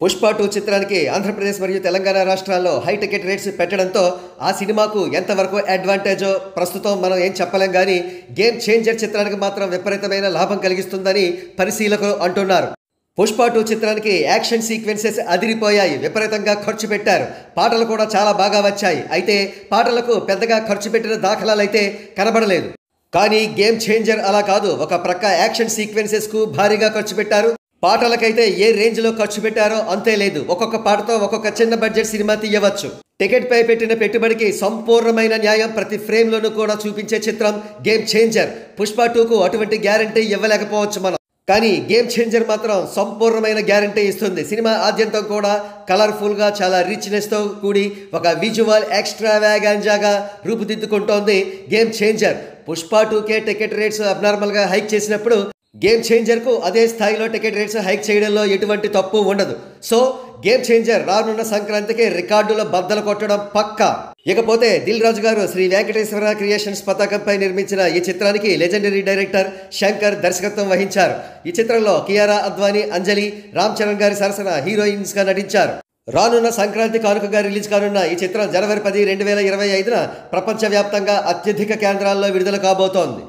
పుష్ప 2 చిత్రానికి ఆంధ్రప్రదేశ్ మరియు తెలంగాణ రాష్ట్రాల్లో హై టికెట్ రేట్స్ పెట్టడంతో ఆ సినిమాకు ఎంతవరకు అడ్వాంటేజో ప్రస్తుతం మనం ఏం చెప్పలేం కానీ గేమ్ చేంజర్ చిత్రానికి మాత్రం విపరీతమైన లాభం కలిగిస్తుందని పరిశీలకులు అంటున్నారు. పుష్ప 2 చిత్రానికి యాక్షన్ సీక్వెన్సెస్ అదిరిపోయాయి. విపరీతంగా ఖర్చు పెట్టారు. పాటలు కూడా చాలా బాగా వచ్చాయి. అయితే పాటలకు పెద్దగా ఖర్చు పెట్టిన దాఖలాలు అయితే కనబడలేదు. కానీ గేమ్ చేంజర్ అలా కాదు. ఒక ప్రక్క యాక్షన్ సీక్వెన్సెస్కు భారీగా ఖర్చు పెట్టారు. పాటలకైతే ఏ రేంజ్లో ఖర్చు పెట్టారో అంతే లేదు. ఒక్కొక్క పాటతో ఒక్కొక్క చిన్న బడ్జెట్ సినిమా తీయవచ్చు. టికెట్ పై పెట్టిన పెట్టుబడికి సంపూర్ణమైన న్యాయం ప్రతి ఫ్రేమ్లోనూ కూడా చూపించే చిత్రం గేమ్ చేంజర్. పుష్ప 2కు అటువంటి గ్యారంటీ ఇవ్వలేకపోవచ్చు మనం. కానీ గేమ్ చేంజర్ మాత్రం సంపూర్ణమైన గ్యారంటీ ఇస్తుంది. సినిమా ఆద్యంతం కూడా కలర్ఫుల్గా చాలా రిచ్నెస్తో కూడి ఒక విజువల్ ఎక్స్ట్రావాగాంజాగా రూపుదిద్దుకుంటోంది గేమ్ చేంజర్. పుష్ప 2కే టికెట్ రేట్స్ అబ్నార్మల్గా హైక్ చేసినప్పుడు గేమ్ చేంజర్కు అదే స్థాయిలో టికెట్ రేట్స్ హైక్ చేయడంలో ఎటువంటి తప్పు ఉండదు. సో గేమ్ చేంజర్ రానున్న సంక్రాంతికి రికార్డుల బద్దలు కొట్టడం పక్కా. ఇకపోతే దిల్ రాజు గారు శ్రీ వెంకటేశ్వర క్రియేషన్స్ పతాకంపై నిర్మించిన ఈ చిత్రానికి లెజెండరీ డైరెక్టర్ శంకర్ దర్శకత్వం వహించారు. ఈ చిత్రంలో కియారా అద్వానీ, అంజలి, రామ్ చరణ్ గారి సరసన హీరోయిన్స్గా నటించారు. రానున్న సంక్రాంతి కానుకగా రిలీజ్ కానున్న ఈ చిత్రం జనవరి 10, 2025న ప్రపంచవ్యాప్తంగా అత్యధిక కేంద్రాల్లో విడుదల కాబోతోంది.